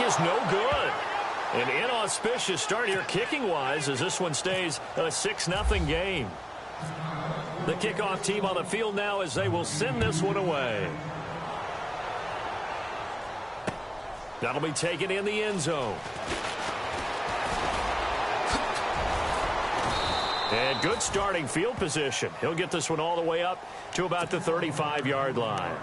is no good. An inauspicious start here kicking-wise as this one stays a 6-0 game. The kickoff team on the field now as they will send this one away. That'll be taken in the end zone. And good starting field position. He'll get this one all the way up to about the 35-yard line.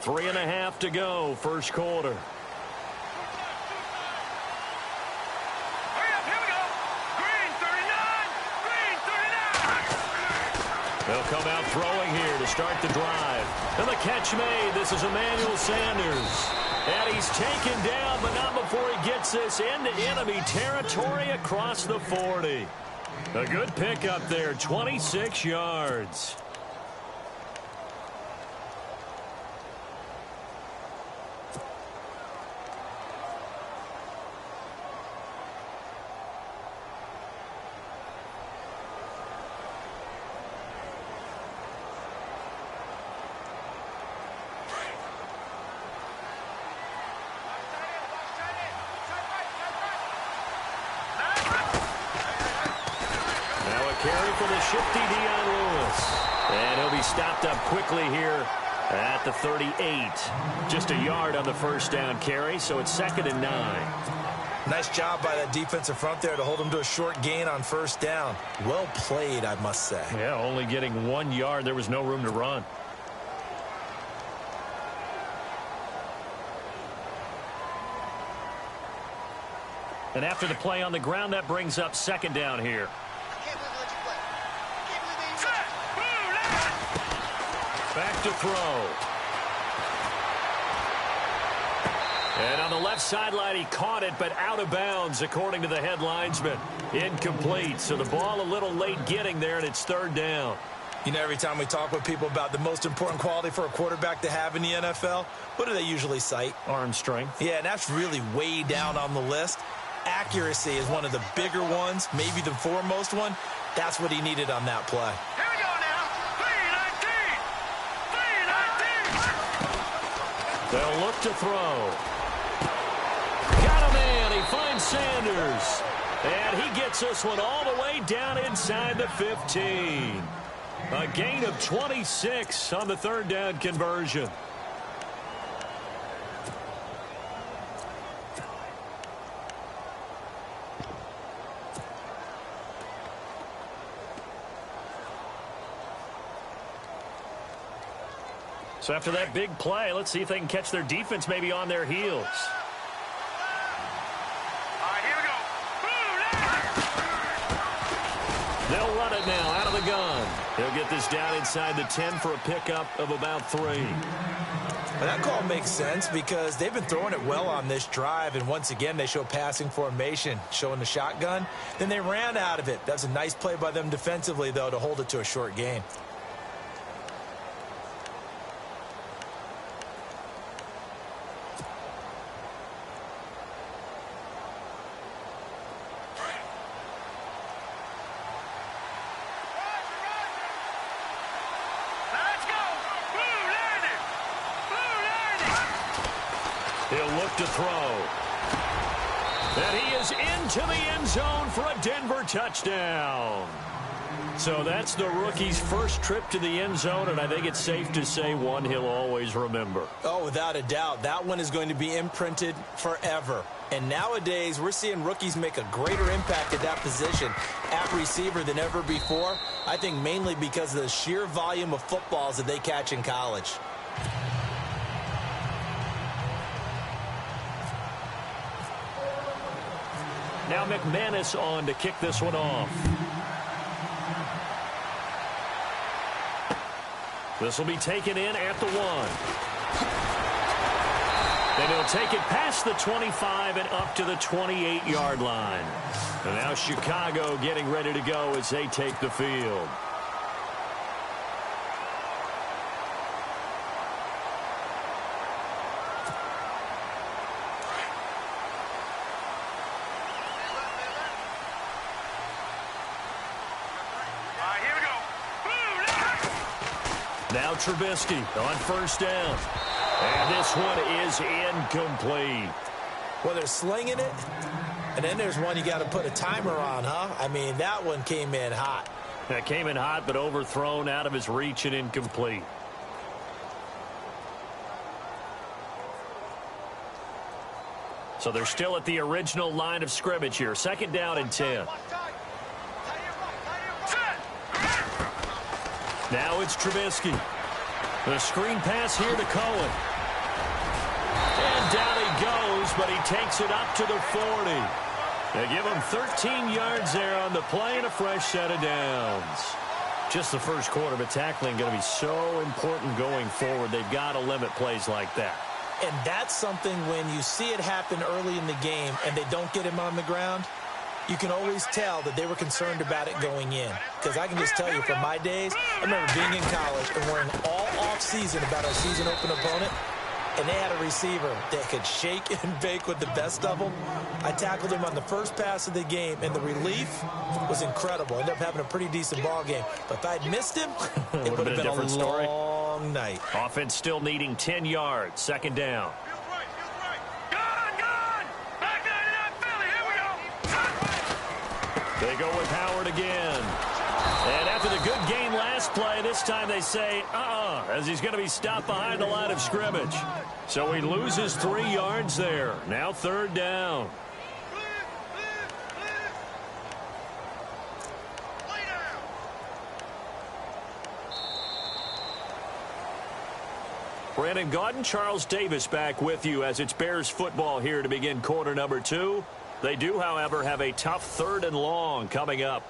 Three and a half to go, first quarter. They'll come out throwing here to start the drive. And the catch made. This is Emmanuel Sanders. And he's taken down, but not before he gets this into enemy territory across the 40. A good pickup there, 26 yards. Carry for the shifty Dion Lewis. And he'll be stopped up quickly here at the 38. Just a yard on the first down carry, so it's 2nd and 9. Nice job by that defensive front there to hold him to a short gain on first down. Well played, I must say. Yeah, only getting 1 yard. There was no room to run. And after the play on the ground, that brings up 2nd down here. Back to throw. And on the left sideline, he caught it, but out of bounds, according to the head linesman. Incomplete. So the ball a little late getting there, and it's 3rd down. You know, every time we talk with people about the most important quality for a quarterback to have in the NFL, what do they usually cite? Arm strength. Yeah, and that's really way down on the list. Accuracy is one of the bigger ones, maybe the foremost one. That's what he needed on that play. They'll look to throw. Got a man. He finds Sanders. And he gets this one all the way down inside the 15. A gain of 26 on the 3rd down conversion. So after that big play, let's see if they can catch their defense maybe on their heels. All right, here we go. They'll run it now out of the gun. They'll get this down inside the 10 for a pickup of about 3. Well, that call makes sense because they've been throwing it well on this drive, and once again they show passing formation, showing the shotgun. Then they ran out of it. That's a nice play by them defensively, though, to hold it to a short gain. He'll look to throw. And he is into the end zone for a Denver touchdown. So that's the rookie's first trip to the end zone, and I think it's safe to say one he'll always remember. Oh, without a doubt. That one is going to be imprinted forever. And nowadays, we're seeing rookies make a greater impact at that position at receiver than ever before. I think mainly because of the sheer volume of footballs that they catch in college. Now McManus on to kick this one off. This will be taken in at the 1. Then he'll take it past the 25 and up to the 28-yard line. And now Chicago getting ready to go as they take the field. Now Trubisky on first down. And this one is incomplete. Well, they're slinging it, and then there's one you got to put a timer on, huh? I mean, that one came in hot. That came in hot, but overthrown, out of his reach, and incomplete. So they're still at the original line of scrimmage here. Second down and 10. Now it's Trubisky. The screen pass here to Cohen. And down he goes, but he takes it up to the 40. They give him 13 yards there on the play and a fresh set of downs. Just the first quarter, but tackling going to be so important going forward. They've got to limit plays like that. And that's something when you see it happen early in the game and they don't get him on the ground, you can always tell that they were concerned about it going in. Because I can just tell you from my days, I remember being in college and worrying all off-season about our season open opponent, and they had a receiver that could shake and bake with the best of them. I tackled him on the first pass of the game, and the relief was incredible. Ended up having a pretty decent ball game. But if I'd missed him, it would have been a long night. Offense still needing 10 yards. Second down. They go with Howard again. And after the good game last play, this time they say, as he's going to be stopped behind the line of scrimmage. So he loses 3 yards there. Now third down. Brandon Gaudin, Charles Davis back with you as it's Bears football here to begin quarter number 2. They do, however, have a tough third and long coming up.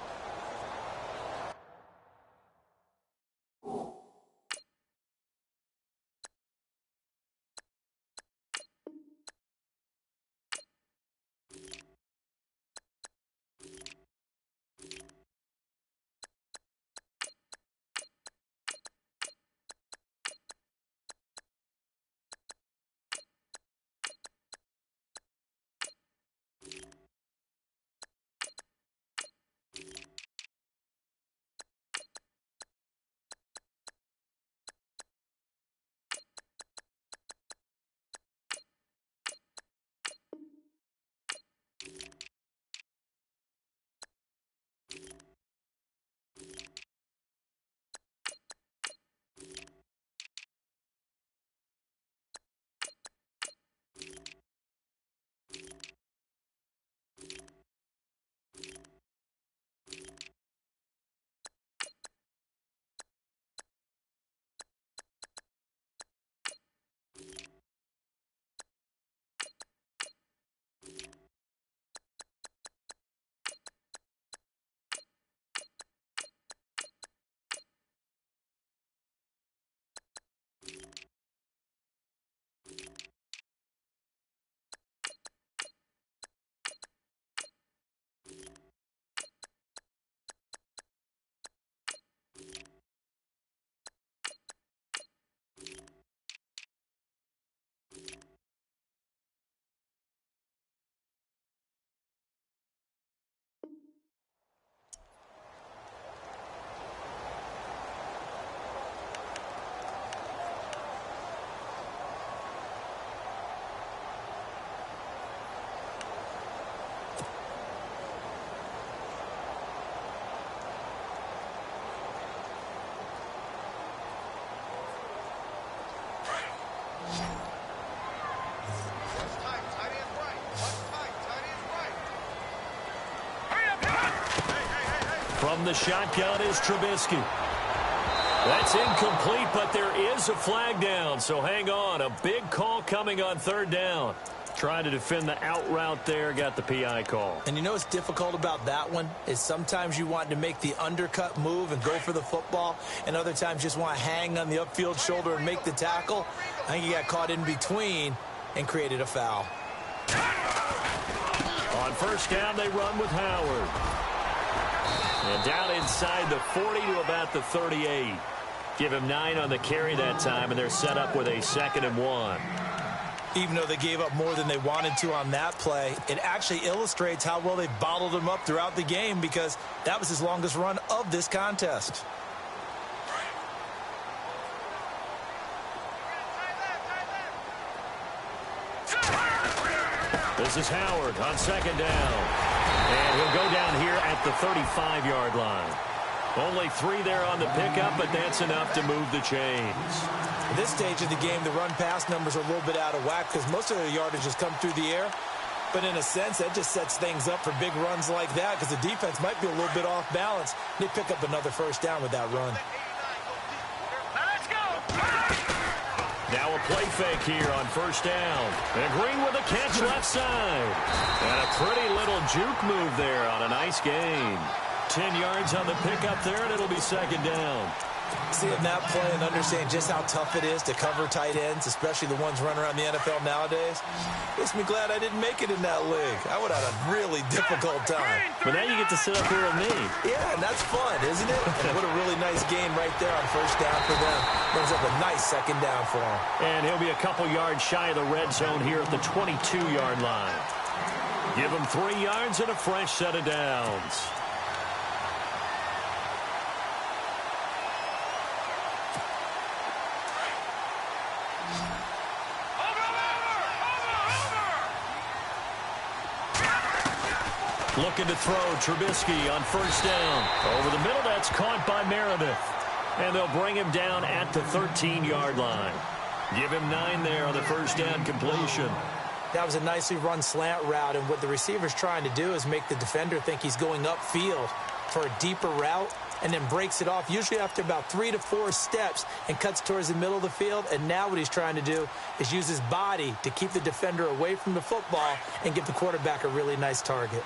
From the shotgun is Trubisky. That's incomplete, but there is a flag down, so hang on. A big call coming on third down. Trying to defend the out route there, got the PI call. And you know what's difficult about that one is sometimes you want to make the undercut move and go for the football, and other times just want to hang on the upfield shoulder and make the tackle. I think he got caught in between and created a foul. On first down, they run with Howard. And down inside the 40 to about the 38. Give him 9 on the carry that time, and they're set up with a 2nd and 1. Even though they gave up more than they wanted to on that play, it actually illustrates how well they bottled him up throughout the game, because that was his longest run of this contest. This is Howard on second down. And he'll go down here at the 35-yard line. Only 3 there on the pickup, but that's enough to move the chains. At this stage of the game, the run-pass numbers are a little bit out of whack because most of their yardage has come through the air. But in a sense, that just sets things up for big runs like that because the defense might be a little bit off balance. They pick up another first down with that run. Let's go! Now a play fake here on first down. And Green with a catch left side. And a pretty little juke move there on a nice gain. 10 yards on the pickup there, and it'll be second down. Seeing that play and understanding just how tough it is to cover tight ends, especially the ones running around the NFL nowadays, makes me glad I didn't make it in that league. I would have had a really difficult time. But now you get to sit up here with me. Yeah, and that's fun, isn't it? And what a really nice game right there on first down for them. Brings up a nice second down for him. And he'll be a couple yards shy of the red zone here at the 22-yard line. Give him 3 yards and a fresh set of downs. Looking to throw, Trubisky on first down. Over the middle, that's caught by Meredith. And they'll bring him down at the 13-yard line. Give him 9 there on the first down completion. That was a nicely run slant route, and what the receiver's trying to do is make the defender think he's going upfield for a deeper route and then breaks it off, usually after about 3 to 4 steps, and cuts towards the middle of the field. And now what he's trying to do is use his body to keep the defender away from the football and give the quarterback a really nice target.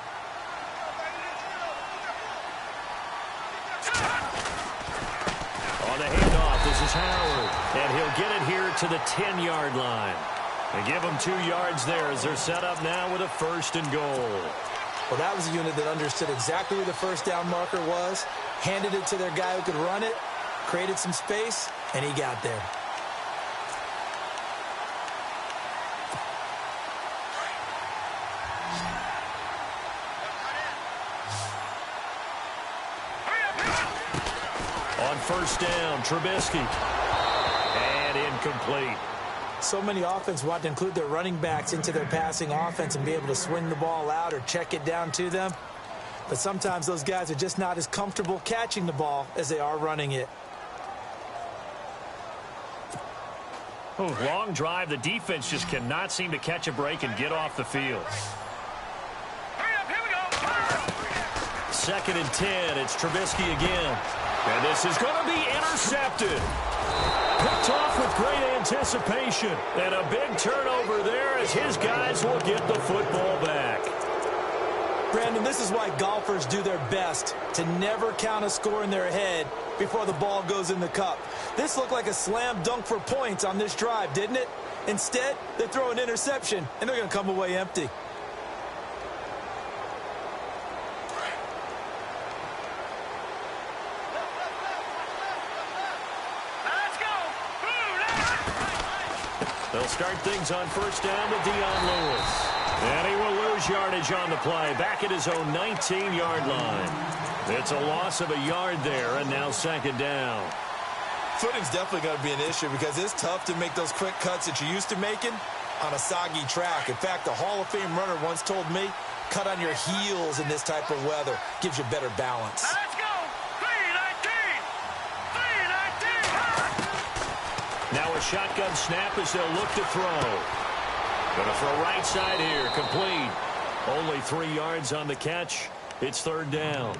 On the handoff, this is Howard. And he'll get it here to the 10-yard line. They give them 2 yards there as they're set up now with a first and goal. Well, that was a unit that understood exactly where the first down marker was, handed it to their guy who could run it, created some space, and he got there. On first down, Trubisky. And incomplete. So many offenses want to include their running backs into their passing offense and be able to swing the ball out or check it down to them. But sometimes those guys are just not as comfortable catching the ball as they are running it. Oh, long drive. The defense just cannot seem to catch a break and get off the field. Hurry up, here we go! 2nd and 10. It's Trubisky again. And this is going to be intercepted. Picked off with great anticipation. And a big turnover there as his guys will get the football back. Brandon, this is why golfers do their best to never count a score in their head before the ball goes in the cup. This looked like a slam dunk for points on this drive, didn't it? Instead, they throw an interception, and they're going to come away empty. They'll start things on first down with Dion Lewis. And he will lose yardage on the play, back at his own 19-yard line. It's a loss of a yard there, and now second down. Footing's definitely going to be an issue because it's tough to make those quick cuts that you're used to making on a soggy track. In fact, the Hall of Fame runner once told me, cut on your heels in this type of weather. Gives you better balance. Let's go! 319! 319! Now a shotgun snap as they'll look to throw. Gonna throw right side here, complete. Only 3 yards on the catch. It's third down.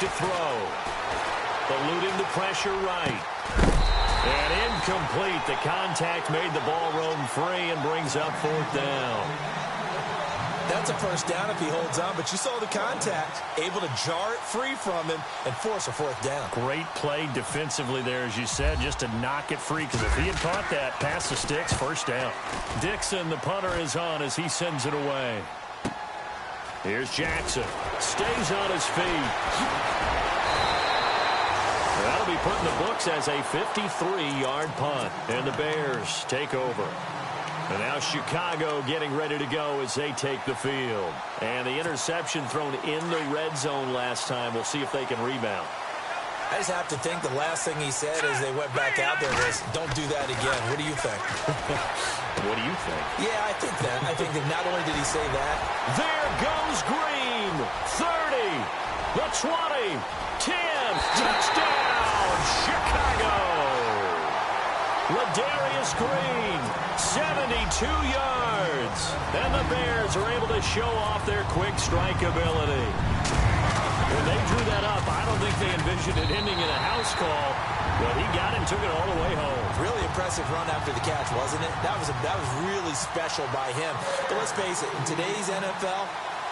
to throw. Eluding the pressure right. And incomplete. The contact made the ball roam free and brings up fourth down. That's a first down if he holds on, but you saw the contact, able to jar it free from him and force a fourth down. Great play defensively there, as you said, just to knock it free, because if he had caught that, past the sticks, first down. Dixon, the punter, is on as he sends it away. Here's Jackson. Stays on his feet. That'll be put in the books as a 53-yard punt, and the Bears take over. And now Chicago getting ready to go as they take the field. And the interception thrown in the red zone last time. We'll see if they can rebound. I just have to think the last thing he said as they went back out there was, don't do that again. What do you think? What do you think? Yeah, I think that. I think that not only did he say that. There goes Green. 30. The 20. 10. Touchdown, Chicago. Ladarius Green, 72 yards. And the Bears are able to show off their quick strike ability. When they drew that up, I don't think they envisioned it ending in a house call, but he got it and took it all the way home. Really impressive run after the catch, wasn't it? That was really special by him. But let's face it, in today's NFL,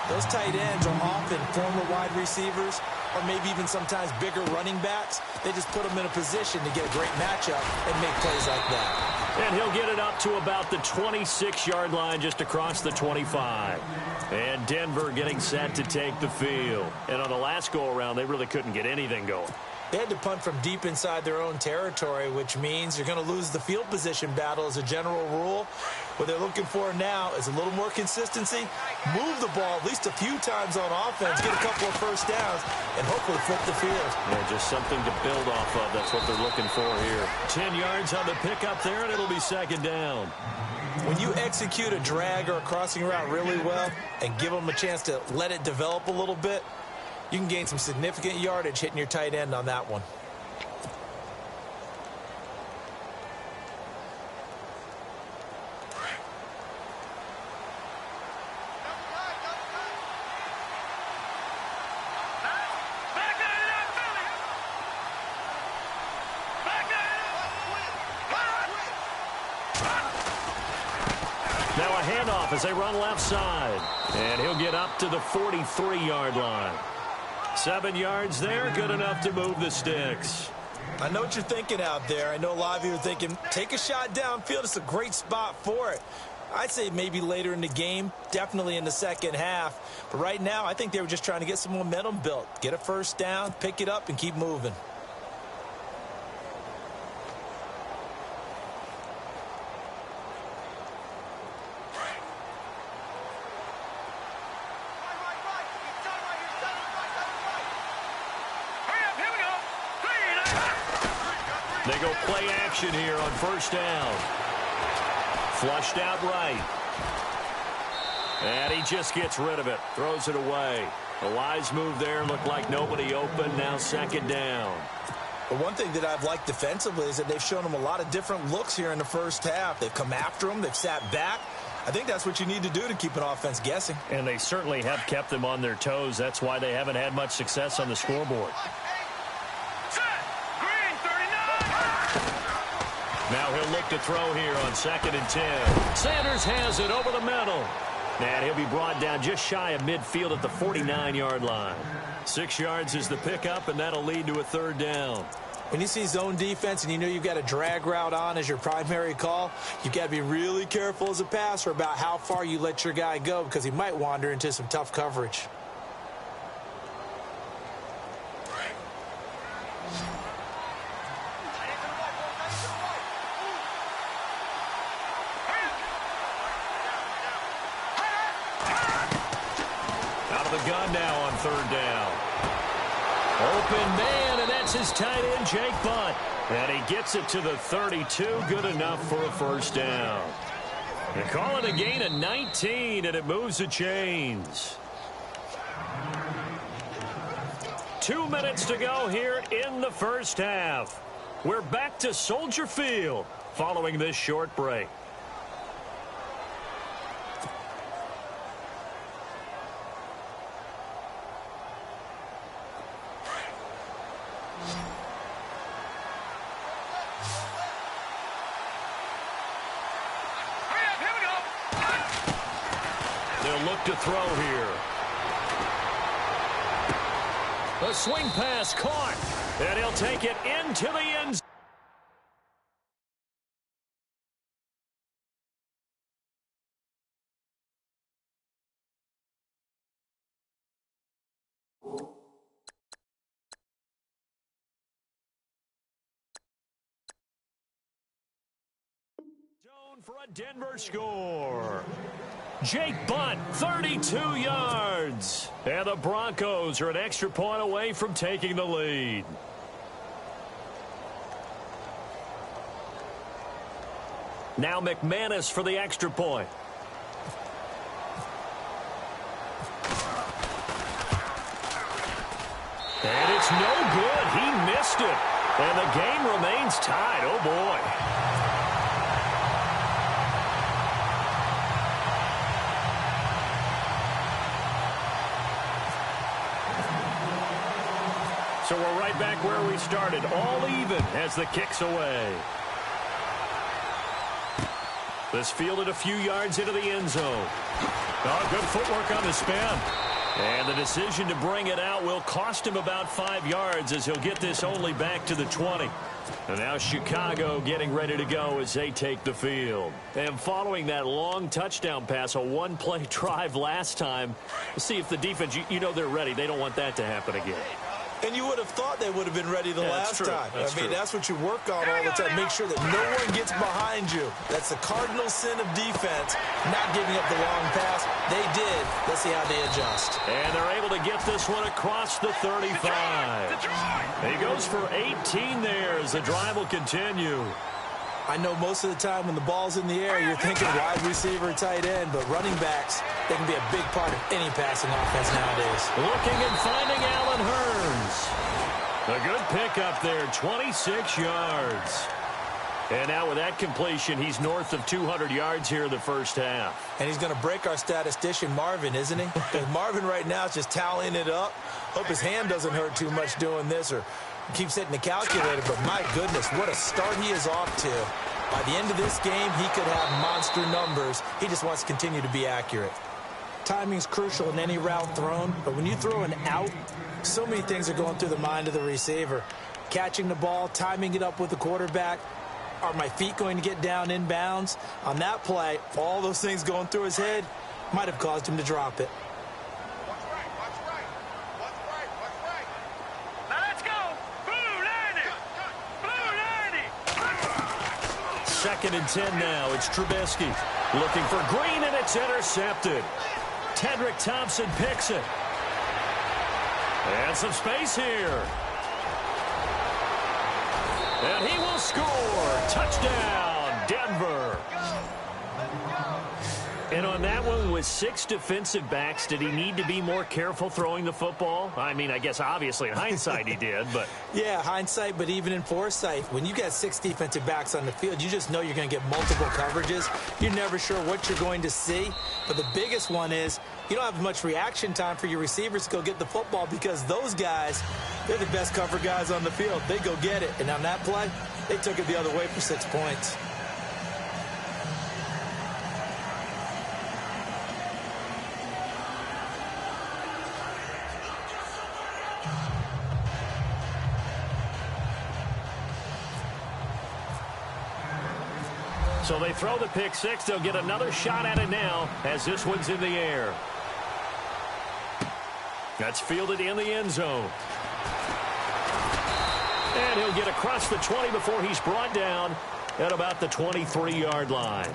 those tight ends are often former wide receivers or maybe even sometimes bigger running backs. They just put them in a position to get a great matchup and make plays like that. And he'll get it up to about the 26-yard line, just across the 25. And Denver getting set to take the field. And on the last go-around, they really couldn't get anything going. They had to punt from deep inside their own territory, which means you're going to lose the field position battle as a general rule. What they're looking for now is a little more consistency, move the ball at least a few times on offense, get a couple of first downs, and hopefully flip the field. Yeah, just something to build off of. That's what they're looking for here. 10 yards on the pickup there, and it'll be second down. When you execute a drag or a crossing route really well and give them a chance to let it develop a little bit, you can gain some significant yardage hitting your tight end on that one. Now a handoff as they run left side. And he'll get up to the 43-yard line. 7 yards there, good enough to move the sticks. I know what you're thinking out there. I know a lot of you are thinking, take a shot downfield. It's a great spot for it. I'd say maybe later in the game, definitely in the second half. But right now, I think they were just trying to get some momentum built. Get a first down, pick it up, and keep moving. They go play action here on first down. Flushed out right. And he just gets rid of it. Throws it away. A wise move there. Looked like nobody open. Now second down. But one thing that I've liked defensively is that they've shown them a lot of different looks here in the first half. They've come after them. They've sat back. I think that's what you need to do to keep an offense guessing. And they certainly have kept them on their toes. That's why they haven't had much success on the scoreboard. Now he'll look to throw here on 2nd and 10. Sanders has it over the middle. And he'll be brought down just shy of midfield at the 49-yard line. 6 yards is the pickup, and that'll lead to a third down. When you see zone defense and you know you've got a drag route on as your primary call, you've got to be really careful as a passer about how far you let your guy go because he might wander into some tough coverage. Gun now on third down. Open man, and that's his tight end, Jake Butt. And he gets it to the 32. Good enough for a first down. They call it a gain of 19, and it moves the chains. 2 minutes to go here in the first half. We're back to Soldier Field following this short break. Hurry up, here we go. They'll look to throw here. A swing pass caught, and he'll take it into the end zone. For a Denver score. Jake Butt, 32 yards. And the Broncos are an extra point away from taking the lead. Now McManus for the extra point. And it's no good. He missed it. And the game remains tied. Oh, boy. So we're right back where we started, all even as the kick's away. This fielded a few yards into the end zone. Oh, good footwork on the spin. And the decision to bring it out will cost him about 5 yards as he'll get this only back to the 20. And now Chicago getting ready to go as they take the field. And following that long touchdown pass, a one-play drive last time, we'll see if the defense, you know they're ready. They don't want that to happen again. And you would have thought they would have been ready the last time. I mean, that's what you work on all the time. Make sure that no one gets behind you. That's the cardinal sin of defense, not giving up the long pass. They did. Let's see how they adjust. And they're able to get this one across the 35. He goes for 18 there as the drive will continue. I know most of the time when the ball's in the air, you're thinking wide receiver, tight end, but running backs, they can be a big part of any passing offense nowadays. Looking and finding Allen Hurns. A good pickup there, 26 yards. And now with that completion, he's north of 200 yards here in the first half. And he's going to break our statistician, Marvin, isn't he? Because Marvin right now is just tallying it up. Hope his hand doesn't hurt too much doing this or keeps hitting the calculator, but my goodness, what a start he is off to. By the end of this game, he could have monster numbers. He just wants to continue to be accurate. Timing's crucial in any route thrown, but when you throw an out, so many things are going through the mind of the receiver. Catching the ball, timing it up with the quarterback. Are my feet going to get down in bounds? On that play, all those things going through his head might have caused him to drop it. Second and 10 now. It's Trubisky looking for Green, and it's intercepted. Tedrick Thompson picks it. And some space here. And he will score. Touchdown, Denver. And on that one, with 6 defensive backs, did he need to be more careful throwing the football? I mean, I guess obviously in hindsight he did, but... Yeah, hindsight, but even in foresight, when you got 6 defensive backs on the field, you just know you're going to get multiple coverages. You're never sure what you're going to see. But the biggest one is you don't have much reaction time for your receivers to go get the football because those guys, they're the best cover guys on the field. They go get it. And on that play, they took it the other way for 6 points. So they throw the pick six. They'll get another shot at it now as this one's in the air. That's fielded in the end zone. And he'll get across the 20 before he's brought down at about the 23-yard line.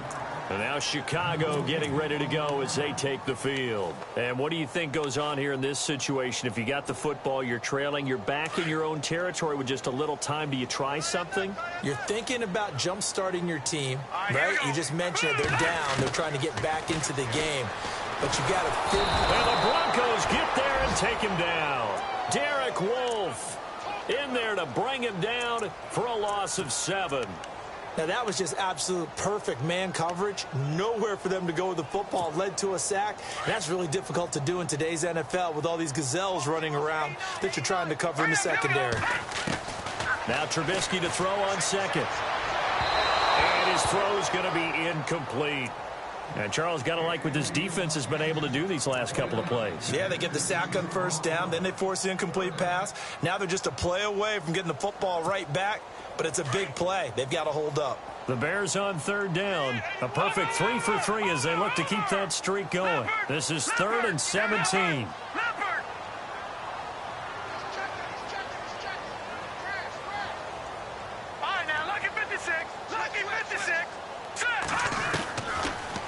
And now Chicago getting ready to go as they take the field. And what do you think goes on here in this situation? If you got the football, you're trailing, you're back in your own territory with just a little time. Do you try something? You're thinking about jump-starting your team, right? You just mentioned it. They're down. They're trying to get back into the game. But you got to... And the Broncos get there and take him down. Derek Wolfe in there to bring him down for a loss of 7. Now, that was just absolute perfect man coverage. Nowhere for them to go with the football. Led to a sack. And that's really difficult to do in today's NFL with all these gazelles running around that you're trying to cover in the secondary. Now Trubisky to throw on second. And his throw is going to be incomplete. And Charles, got to like what this defense has been able to do these last couple of plays. Yeah, they get the sack on first down, then they force the incomplete pass. Now they're just a play away from getting the football right back, but it's a big play. They've got to hold up. The Bears on third down. A perfect 3 for 3 as they look to keep that streak going. This is 3rd and 17.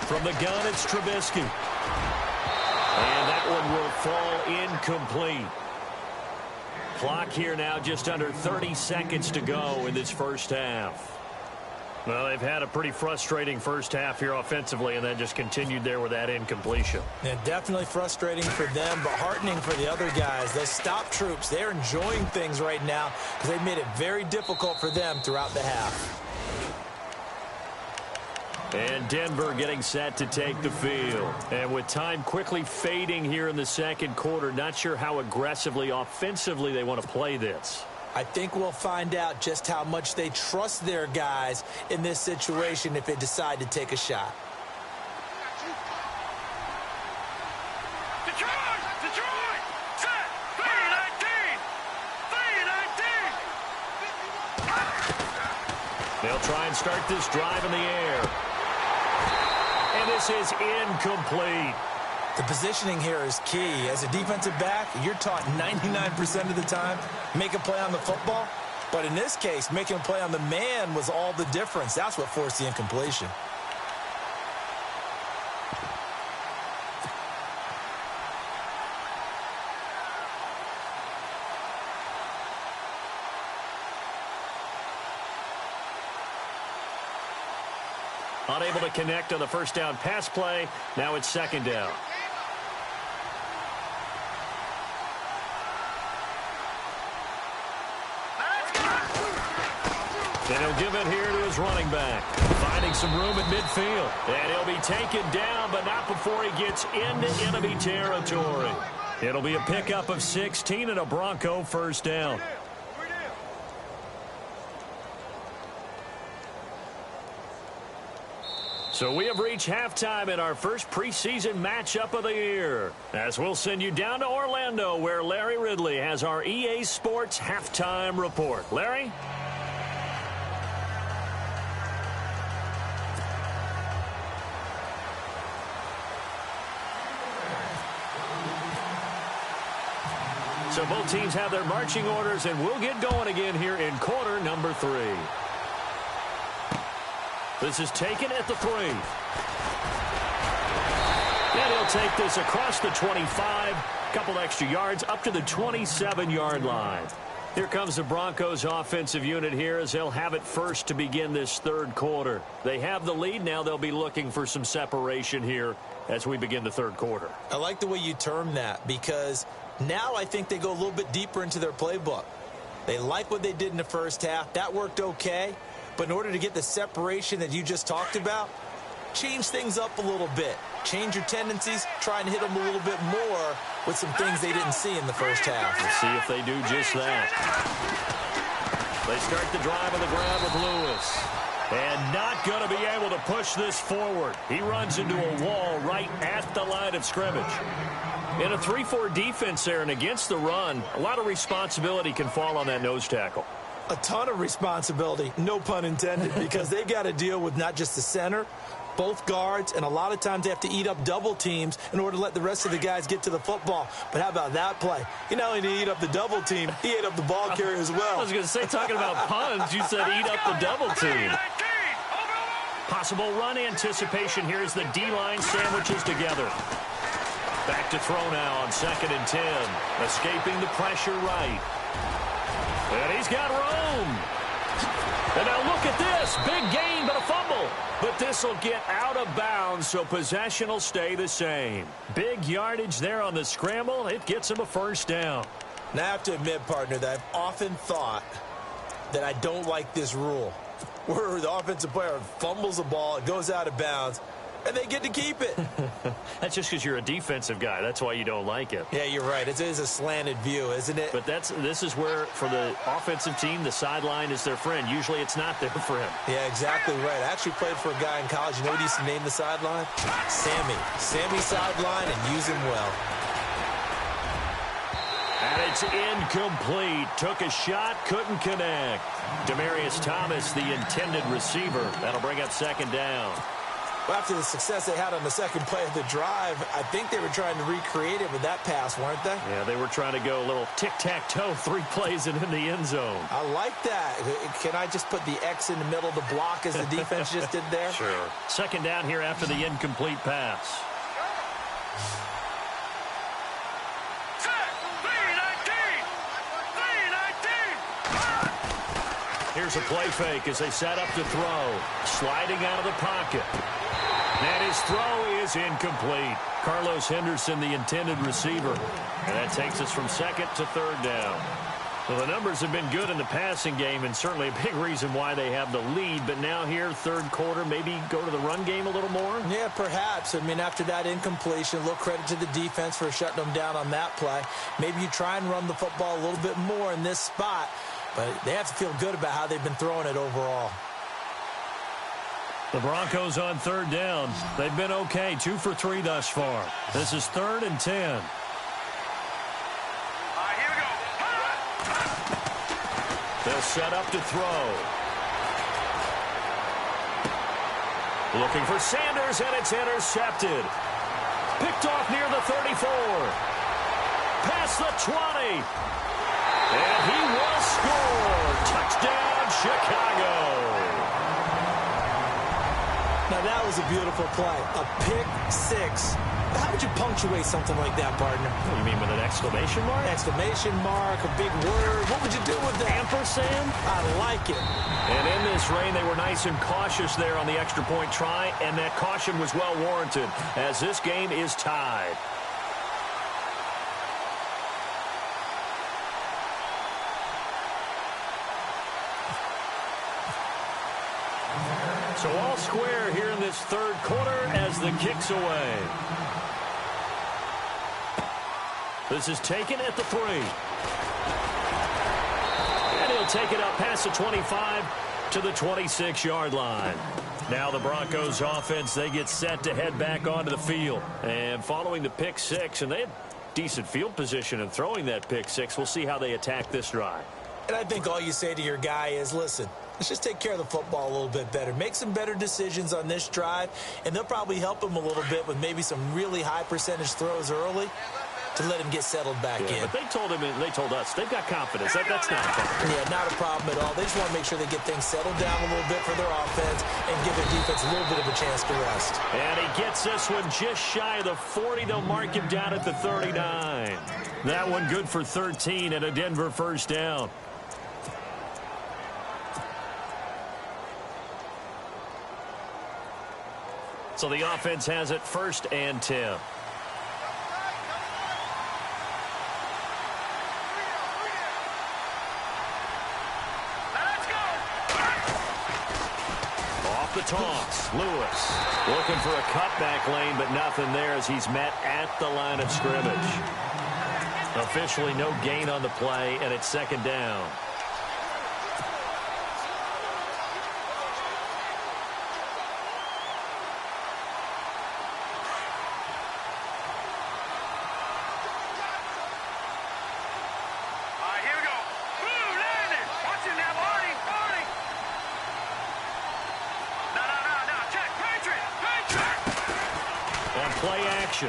From the gun, it's Trubisky. And that one will fall incomplete. Clock here now just under 30 seconds to go in this first half. Well, they've had a pretty frustrating first half here offensively, and then just continued there with that incompletion. Yeah, definitely frustrating for them, but heartening for the other guys. Those stop troops, they're enjoying things right now because they've made it very difficult for them throughout the half. And Denver getting set to take the field. And with time quickly fading here in the second quarter, not sure how aggressively, offensively they want to play this. I think we'll find out just how much they trust their guys in this situation if they decide to take a shot. Detroit! Set! 3-19! They'll try and start this drive in the air. And this is incomplete. The positioning here is key. As a defensive back, you're taught 99% of the time, make a play on the football. But in this case, making a play on the man was all the difference. That's what forced the incompletion. Unable to connect on the first down pass play. Now it's second down. And he'll give it here to his running back. Finding some room at midfield. And he'll be taken down, but not before he gets into enemy territory. It'll be a pickup of 16 and a Bronco first down. So we have reached halftime in our first preseason matchup of the year, as we'll send you down to Orlando, where Larry Ridley has our EA Sports halftime report. Larry? So both teams have their marching orders, and we'll get going again here in quarter number 3. This is taken at the 3. And he'll take this across the 25. Couple extra yards up to the 27-yard line. Here comes the Broncos offensive unit here as they'll have it first to begin this third quarter. They have the lead. Now they'll be looking for some separation here as we begin the third quarter. I like the way you term that because now I think they go a little bit deeper into their playbook. They like what they did in the first half. That worked okay. But in order to get the separation that you just talked about, change things up a little bit. Change your tendencies. Try and hit them a little bit more with some things they didn't see in the first half. Let's see if they do just that. They start the drive on the ground with Lewis. And not going to be able to push this forward. He runs into a wall right at the line of scrimmage. In a 3-4 defense there and against the run, a lot of responsibility can fall on that nose tackle. A ton of responsibility, no pun intended, because they've got to deal with not just the center, both guards, and a lot of times they have to eat up double teams in order to let the rest of the guys get to the football. But how about that play? He not only did he eat up the double team, he ate up the ball carrier as well. I was going to say, talking about puns, you said eat up the double team. Possible run anticipation here as the D-line sandwiches together. Back to throw now on 2nd and 10. Escaping the pressure right. And he's got room. And now look at this. Big gain, but a fumble. But this will get out of bounds, so possession will stay the same. Big yardage there on the scramble. It gets him a first down. Now, I have to admit, partner, that I've often thought that I don't like this rule, where the offensive player fumbles the ball, it goes out of bounds, and they get to keep it. That's just because you're a defensive guy. That's why you don't like it. Yeah, you're right. It is a slanted view, isn't it? But this is where, for the offensive team, the sideline is their friend. Usually it's not there for him. Yeah, exactly right. I actually played for a guy in college. You know what he used to name the sideline? Sammy. Sammy sideline, and use him well. And it's incomplete. Took a shot, couldn't connect. Demaryius Thomas, the intended receiver. That'll bring up second down. Well, after the success they had on the second play of the drive, I think they were trying to recreate it with that pass, weren't they? Yeah, they were trying to go a little tic-tac-toe, 3 plays and in the end zone. I like that. Can I just put the X in the middle to block as the defense just did there? Sure. Second down here after the incomplete pass. Here's a play fake as they set up to throw. Sliding out of the pocket. And his throw is incomplete. Carlos Henderson, the intended receiver. And that takes us from second to third down. Well, the numbers have been good in the passing game, and certainly a big reason why they have the lead. But now here, third quarter, maybe go to the run game a little more? Yeah, perhaps. I mean, after that incompletion, a little credit to the defense for shutting them down on that play. Maybe you try and run the football a little bit more in this spot. But they have to feel good about how they've been throwing it overall. The Broncos on third down. They've been okay, 2 for 3 thus far. This is 3rd and 10. Here we go. They'll set up to throw. Looking for Sanders, and it's intercepted. Picked off near the 34. Past the 20. And he will score. Touchdown, Chicago. Now, that was a beautiful play. A pick six. How would you punctuate something like that, partner? What do you mean, with an exclamation mark? Exclamation mark, a big word. What would you do with that? Ampersand? I like it. And in this rain, they were nice and cautious there on the extra point try, and that caution was well warranted as this game is tied. So all square here in this third quarter as the kick's away. This is taken at the 3. And he'll take it up past the 25 to the 26-yard line. Now the Broncos offense, they get set to head back onto the field. And following the pick 6, and they had decent field position in throwing that pick 6. We'll see how they attack this drive. And I think all you say to your guy is, listen, let's just take care of the football a little bit better. Make some better decisions on this drive, and they'll probably help him a little bit with maybe some really high percentage throws early to let him get settled back in. But they told him, and they told us, they've got confidence. That's not a problem. Yeah, not a problem at all. They just want to make sure they get things settled down a little bit for their offense and give their defense a little bit of a chance to rest. And he gets this one just shy of the 40. They'll mark him down at the 39. That one good for 13 and a Denver first down. So the offense has it 1st and 10. Off the toss, Lewis looking for a cutback lane, but nothing there as he's met at the line of scrimmage. Officially no gain on the play, and it's 2nd down.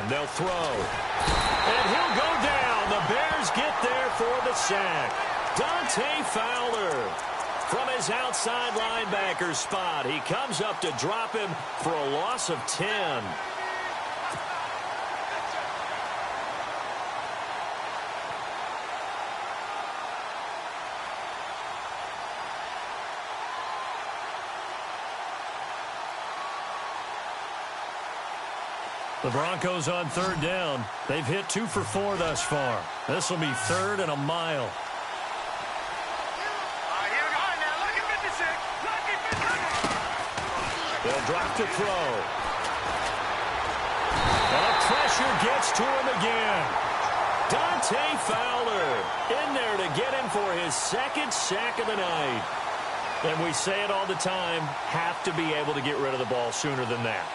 They'll throw. And he'll go down. The Bears get there for the sack. Dante Fowler from his outside linebacker spot. He comes up to drop him for a loss of 10. The Broncos on 3rd down. They've hit 2 for 4 thus far. This will be 3rd and a mile. Here we go. Now, look at 56. They'll drop to throw. pressure gets to him again. Dante Fowler in there to get him for his second sack of the night. And we say it all the time, have to be able to get rid of the ball sooner than that.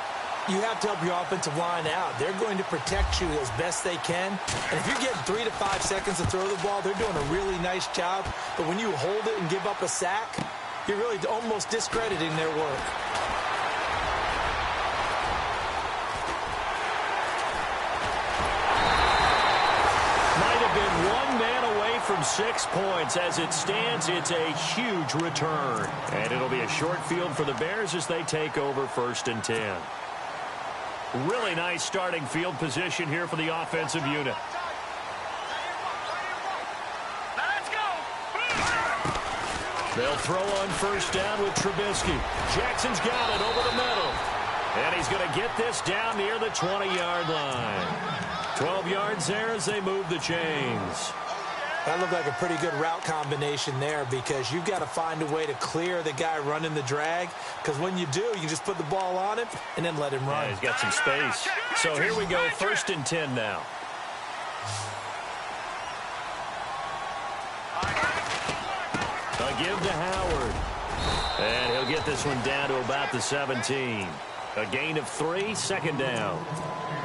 You have to help your offensive line out. They're going to protect you as best they can. And if you're getting 3 to 5 seconds to throw the ball, they're doing a really nice job. But when you hold it and give up a sack, you're really almost discrediting their work. Might have been one man away from 6 points. As it stands, it's a huge return. And it'll be a short field for the Bears as they take over 1st and 10. Really nice starting field position here for the offensive unit. Let's go. They'll throw on 1st down with Trubisky. Jackson's got it over the middle. And he's going to get this down near the 20-yard line. 12 yards there as they move the chains. That looked like a pretty good route combination there because you've got to find a way to clear the guy running the drag, because when you do, you just put the ball on him and then let him run. Yeah, he's got some space. So here we go, 1st and 10 now. A give to Howard. And he'll get this one down to about the 17. A gain of 3, 2nd down.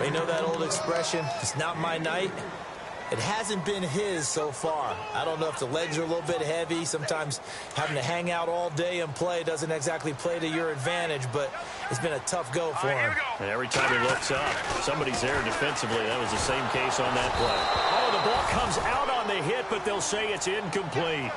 You know that old expression, it's not my night? It hasn't been his so far. I don't know if the legs are a little bit heavy. Sometimes having to hang out all day and play doesn't exactly play to your advantage, but it's been a tough go for him. And every time he looks up, somebody's there defensively. That was the same case on that play. Oh, the ball comes out on the hit, but they'll say it's incomplete.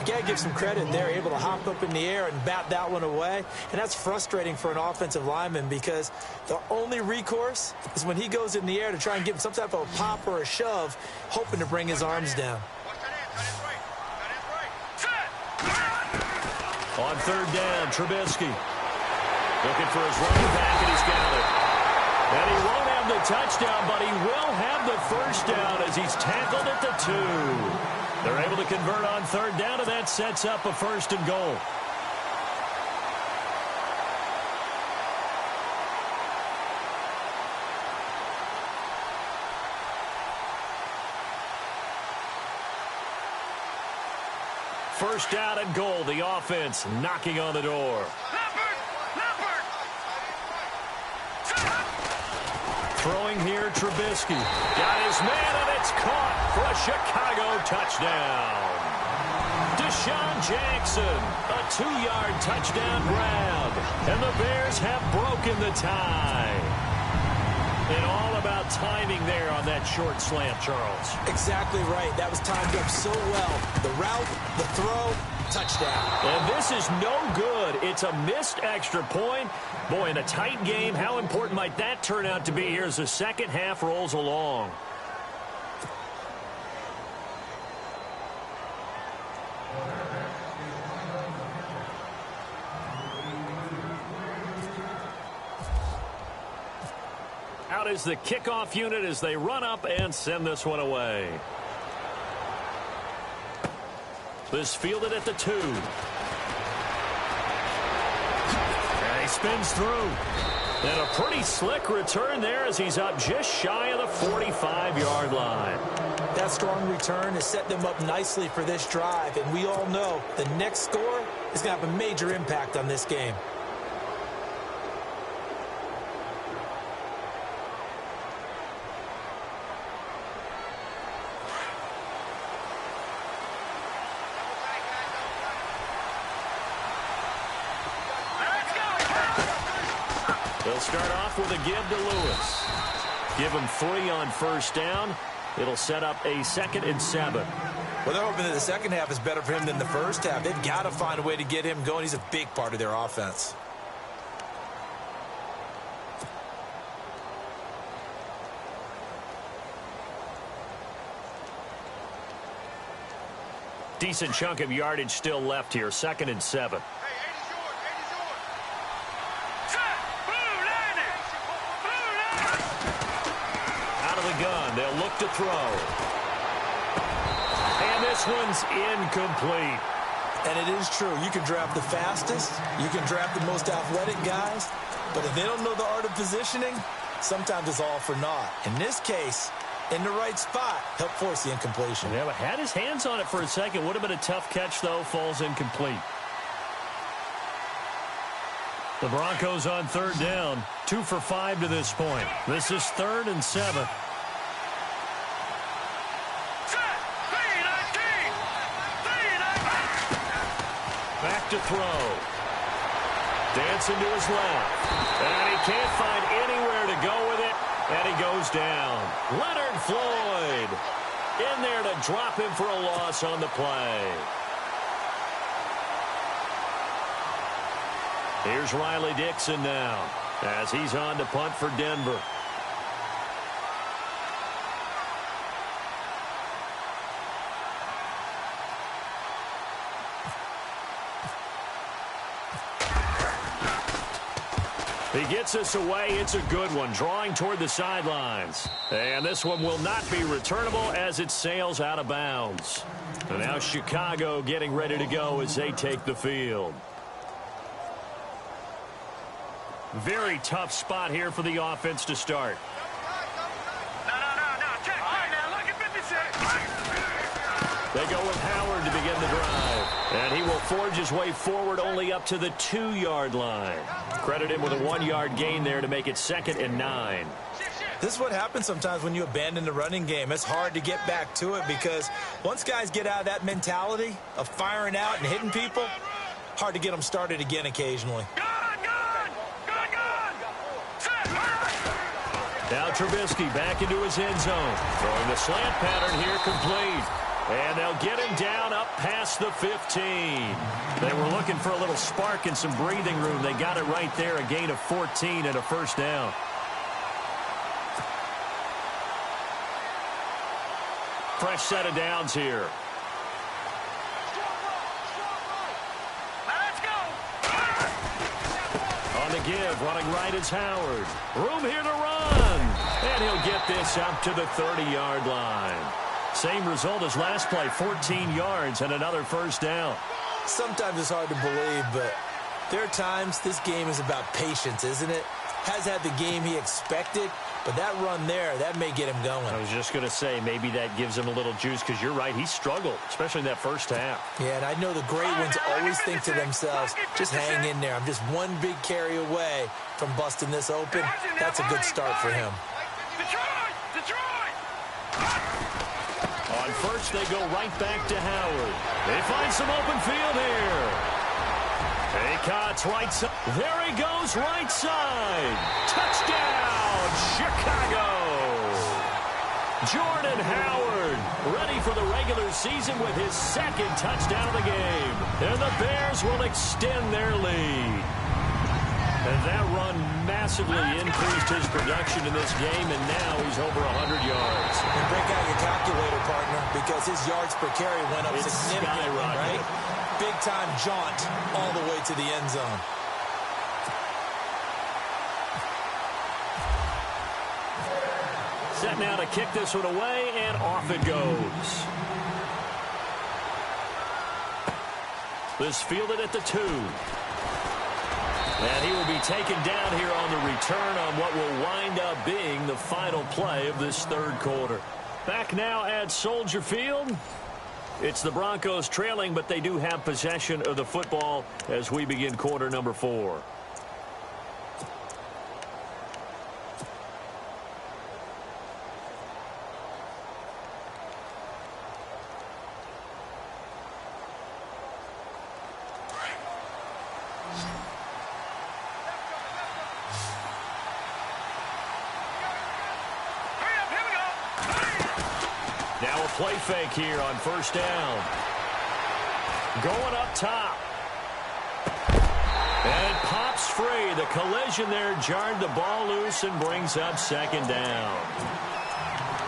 You got to give some credit. They're able to hop up in the air and bat that one away. And that's frustrating for an offensive lineman because the only recourse is when he goes in the air to try and give some type of a pop or a shove, hoping to bring his arms down. On 3rd down, Trubisky. Looking for his running back, and he's got it. And he won't have the touchdown, but he will have the 1st down as he's tackled at the 2. They're able to convert on 3rd down, and that sets up a 1st and goal. First down and goal, the offense knocking on the door. Throwing here, Trubisky. Got his man, and it's caught for a Chicago touchdown. Deshaun Jackson, a 2-yard touchdown grab. And the Bears have broken the tie. And all about timing there on that short slant, Charles. Exactly right. That was timed up so well. The route, the throw, touchdown. And this is no good. It's a missed extra point. Boy, in a tight game, how important might that turn out to be here as the second half rolls along? Out is the kickoff unit as they run up and send this one away. This fielded at the 2. And he spins through. And a pretty slick return there as he's up just shy of the 45-yard line. That strong return has set them up nicely for this drive, and we all know the next score is going to have a major impact on this game. They'll start off with a give to Lewis. Give him 3 on 1st down. It'll set up a 2nd and 7. Well, they're hoping that the second half is better for him than the first half. They've got to find a way to get him going. He's a big part of their offense. Decent chunk of yardage still left here. 2nd and 7. Gun. They'll look to throw. And this one's incomplete. And it is true. You can draft the fastest. You can draft the most athletic guys. But if they don't know the art of positioning, sometimes it's all for naught. In this case, in the right spot, helped force the incompletion. Yeah, but had his hands on it for a second. Would have been a tough catch, though. Falls incomplete. The Broncos on third down. 2 for 5 to this point. This is 3rd and 7. Back to throw. Dancing to his left. And he can't find anywhere to go with it. And he goes down. Leonard Floyd in there to drop him for a loss on the play. Here's Riley Dixon now as he's on to punt for Denver. He gets us away. It's a good one, drawing toward the sidelines. And this one will not be returnable as it sails out of bounds. And now Chicago getting ready to go as they take the field. Very tough spot here for the offense to start. No. Check. All right, now, look at 56. They go with Howard to begin the drive. And he will forge his way forward only up to the 2-yard line. Credit him with a 1-yard gain there to make it 2nd and 9. This is what happens sometimes when you abandon the running game. It's hard to get back to it because once guys get out of that mentality of firing out and hitting people, hard to get them started again occasionally. Now Trubisky back into his end zone. Throwing the slant pattern here complete. And they'll get him down up past the 15. They were looking for a little spark and some breathing room. They got it right there, a gain of 14 and a first down. Fresh set of downs here. Let's go. On the give, running right is Howard. Room here to run. And he'll get this up to the 30-yard line. Same result as last play, 14 yards and another first down. Sometimes it's hard to believe, but there are times this game is about patience, isn't it? Has had the game he expected, but that run there, that may get him going. I was just going to say, maybe that gives him a little juice because you're right, he struggled, especially in that first half. Yeah, and I know the great ones always think to themselves, just hang in there. I'm just one big carry away from busting this open. That's a good start for him. Detroit! On first, they go right back to Howard. They find some open field here. Acott's right side. There he goes, right side. Touchdown, Chicago. Jordan Howard ready for the regular season with his 2nd touchdown of the game. And the Bears will extend their lead. And that run massively increased his production in this game, and now he's over 100 yards. And break out your calculator, partner, because his yards per carry went up significantly, right? Big-time jaunt all the way to the end zone. Set now to kick this one away, and off it goes. This fielded at the 2. And he will be taken down here on the return on what will wind up being the final play of this 3rd quarter. Back now at Soldier Field. It's the Broncos trailing, but they do have possession of the football as we begin quarter number 4. Now a play fake here on first down. Going up top. And it pops free. The collision there jarred the ball loose and brings up 2nd down.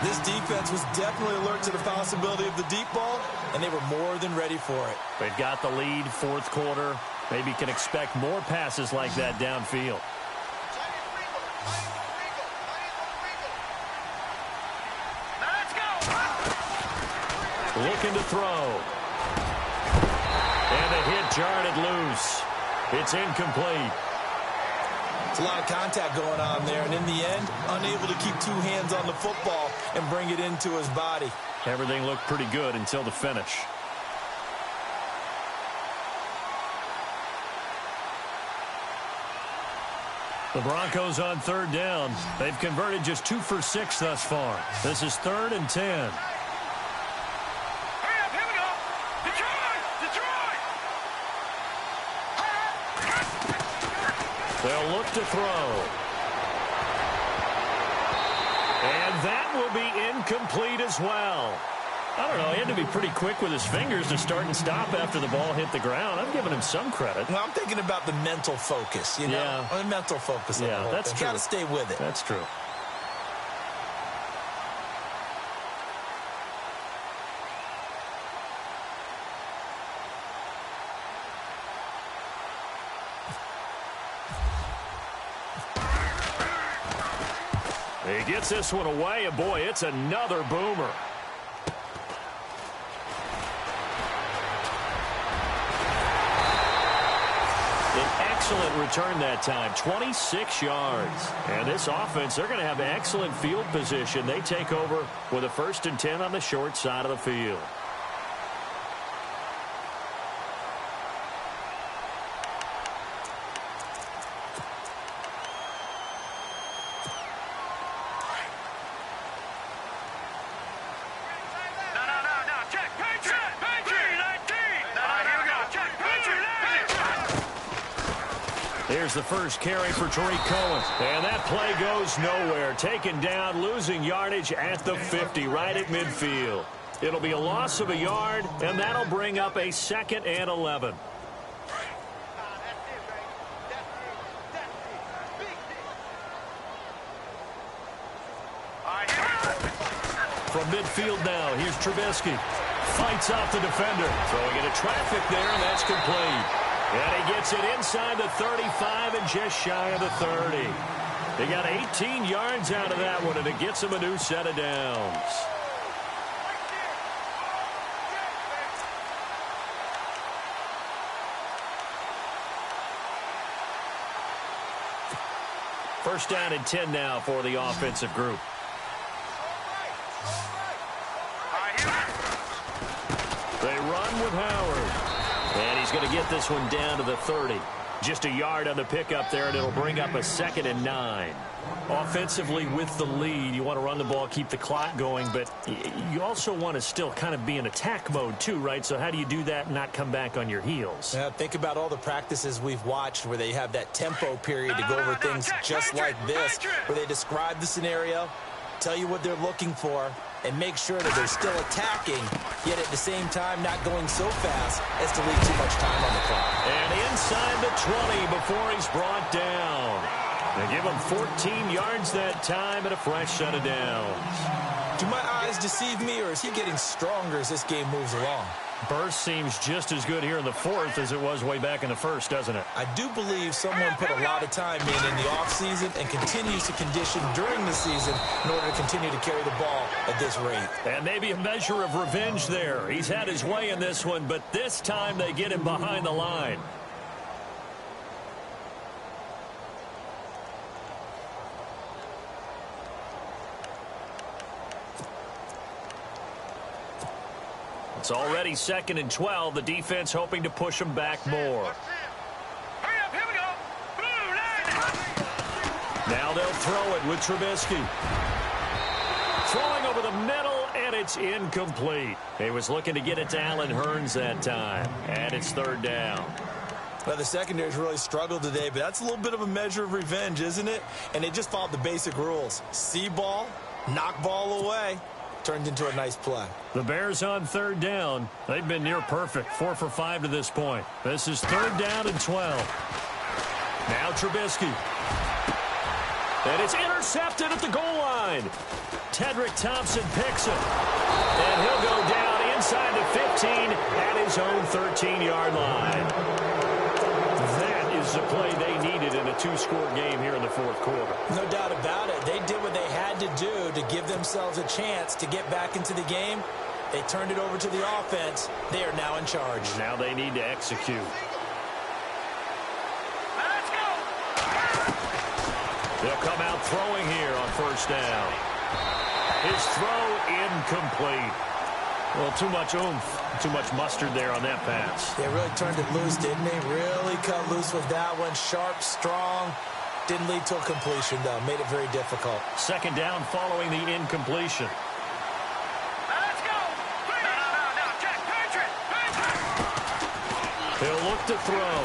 This defense was definitely alert to the possibility of the deep ball, and they were more than ready for it. They've got the lead, 4th quarter. Maybe can expect more passes like that downfield. Looking to throw. And the hit jarred it loose. It's incomplete. It's a lot of contact going on there, and in the end, unable to keep two hands on the football and bring it into his body. Everything looked pretty good until the finish. The Broncos on third down. They've converted just 2 for 6 thus far. This is 3rd and 10. Hurry up, here we go. Detroit! They'll look to throw. And that will be incomplete as well. I don't know, he had to be pretty quick with his fingers to start and stop after the ball hit the ground. I'm giving him some credit. Well, I'm thinking about the mental focus, you know? Yeah. The mental focus. Yeah, that's true. Got to stay with it. That's true. He gets this one away, and boy, it's another boomer. Excellent return that time, 26 yards. And this offense, they're going to have excellent field position. They take over with a 1st and 10 on the short side of the field. No. Check. Patriot! 319! All right, here we go. Check. Patriot! Here's the first carry for Tariq Cohen. And that play goes nowhere. Taken down, losing yardage at the 50, right at midfield. It'll be a loss of a yard, and that'll bring up a 2nd and 11. From midfield now, here's Trubisky. Fights off the defender. Throwing into traffic there, and that's complete. And he gets it inside the 35 and just shy of the 30. They got 18 yards out of that one, and it gets him a new set of downs. First down and 10 now for the offensive group. They run with Howard. And he's going to get this one down to the 30. Just a yard on the pickup there, and it'll bring up a 2nd and 9. Offensively with the lead, you want to run the ball, keep the clock going, but you also want to still kind of be in attack mode too, right? So how do you do that and not come back on your heels? Yeah, think about all the practices we've watched where they have that tempo period to go over things just like this, where they describe the scenario, tell you what they're looking for, and make sure that they're still attacking, yet at the same time not going so fast as to leave too much time on the clock. And inside the 20 before he's brought down. They give him 14 yards that time and a fresh set of downs. Do my eyes deceive me, or is he getting stronger as this game moves along? Burst seems just as good here in the 4th as it was way back in the 1st, doesn't it? I do believe someone put a lot of time in the offseason and continues to condition during the season in order to continue to carry the ball at this rate. And maybe a measure of revenge there. He's had his way in this one, but this time they get him behind the line. It's already 2nd and 12. The defense hoping to push him back more. Hurry up, here we go. Now they'll throw it with Trubisky. Throwing over the middle, and it's incomplete. He was looking to get it to Allen Hurns that time, and it's 3rd down. Well, the secondary's really struggled today, but that's a little bit of a measure of revenge, isn't it? And they just followed the basic rules. See ball, knock ball away. Turned into a nice play. The Bears on 3rd down. They've been near perfect, 4 for 5 to this point. This is 3rd down and 12. Now Trubisky. And it's intercepted at the goal line. Tedrick Thompson picks it. And he'll go down inside the 15 at his own 13-yard line. That is the play they needed in a 2-score game here in the 4th quarter. No doubt about it. They did what they had to do to give themselves a chance to get back into the game. They turned it over to the offense. They are now in charge. Now they need to execute. Let's go. They'll come out throwing here on first down. His throw incomplete. Well, too much oomph, too much mustard there on that pass. They really turned it loose, didn't they? Really cut loose with that one. Sharp, strong. Didn't lead to a completion, though. Made it very difficult. Second down following the incompletion. Let's go. No. Check. Patriot. He'll look to throw.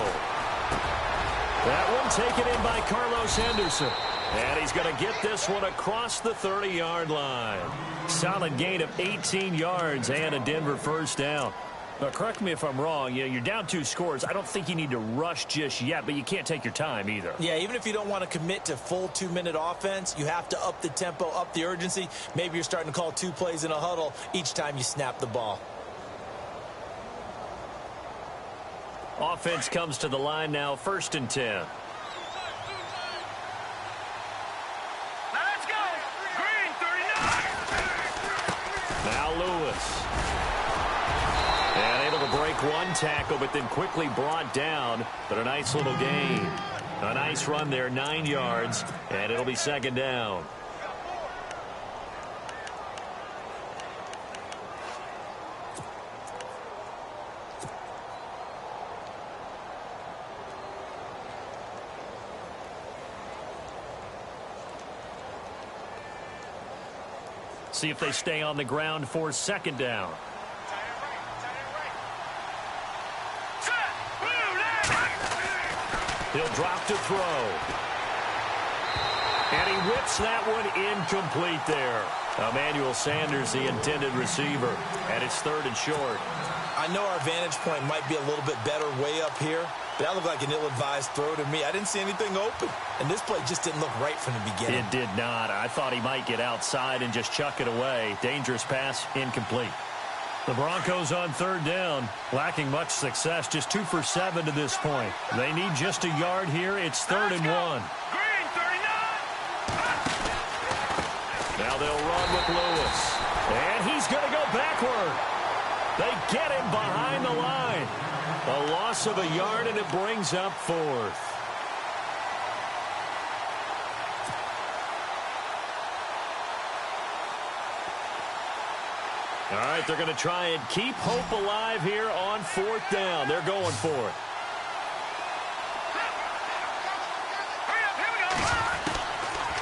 That one taken in by Carlos Henderson. And he's going to get this one across the 30-yard line. Solid gain of 18 yards and a Denver first down. Now, correct me if I'm wrong. You're down 2 scores. I don't think you need to rush just yet, but you can't take your time either. Yeah, even if you don't want to commit to full 2-minute offense, you have to up the tempo, up the urgency. Maybe you're starting to call 2 plays in a huddle each time you snap the ball. Offense comes to the line now, 1st and 10. Let's go. Green 39. Now Lewis. And able to break one tackle, but then quickly brought down. But a nice little gain. A nice run there, 9 yards, and it'll be second down. See if they stay on the ground for second down. He'll drop to throw. And he whips that one incomplete there. Emmanuel Sanders, the intended receiver. And it's 3rd and short. I know our vantage point might be a little bit better way up here, but that looked like an ill-advised throw to me. I didn't see anything open. And this play just didn't look right from the beginning. It did not. I thought he might get outside and just chuck it away. Dangerous pass, incomplete. The Broncos on 3rd down, lacking much success, just 2 for 7 to this point. They need just a yard here. It's 3rd and 1. Green 39. Now they'll run with Lewis. And he's going to go backward. They get him behind the line. A loss of a yard, and it brings up 4th. All right, they're going to try and keep hope alive here on 4th down. They're going for it.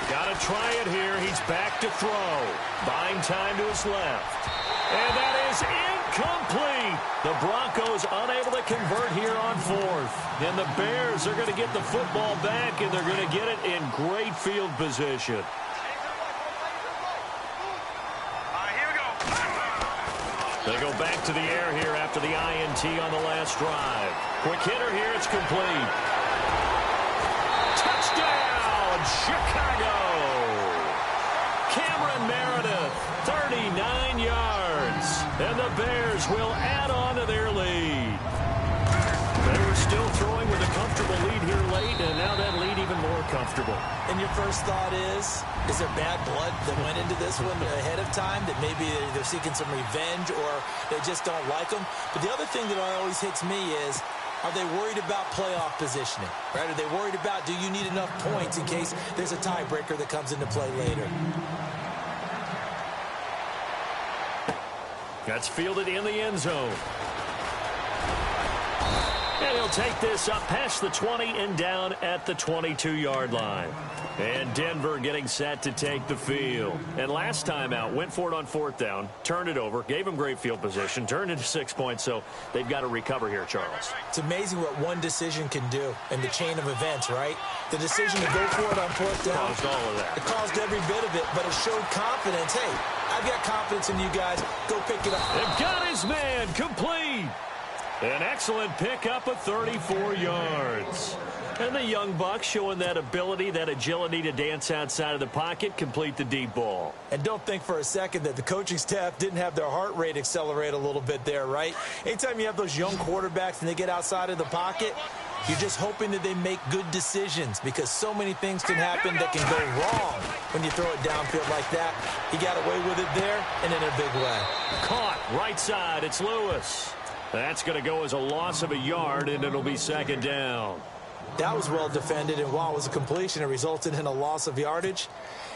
Got to try it here. He's back to throw. Buying time to his left. And that is incomplete. The Broncos unable to convert here on 4th. And the Bears are going to get the football back, and they're going to get it in great field position. They go back to the air here after the INT on the last drive. Quick hitter here, it's complete. Touchdown, Chicago! Cameron Meredith, 39 yards. And the Bears will add on to their lead. They were still throwing with a comfortable lead here late, and now that lead even more comfortable. And your first thought is there bad blood that went into this one ahead of time, that maybe they're seeking some revenge or they just don't like them? But the other thing that always hits me is, are they worried about playoff positioning? Right? Are they worried about, do you need enough points in case there's a tiebreaker that comes into play later? That's fielded in the end zone. And he'll take this up past the 20 and down at the 22-yard line. And Denver getting set to take the field. And last time out, went for it on 4th down, turned it over, gave them great field position, turned into 6 points, so they've got to recover here, Charles. It's amazing what one decision can do in the chain of events, right? The decision to go for it on 4th down. Caused all of that. It caused every bit of it, but it showed confidence. Hey, I've got confidence in you guys. Go pick it up. They've got his man complete. An excellent pickup of 34 yards. And the young Bucks showing that ability, that agility to dance outside of the pocket, complete the deep ball. And don't think for a second that the coaching staff didn't have their heart rate accelerate a little bit there, right? Anytime you have those young quarterbacks and they get outside of the pocket, you're just hoping that they make good decisions, because so many things can happen that can go wrong when you throw it downfield like that. He got away with it there and in a big way. Caught right side. It's Lewis. That's going to go as a loss of a yard, and it'll be second down. That was well defended, and while it was a completion, it resulted in a loss of yardage.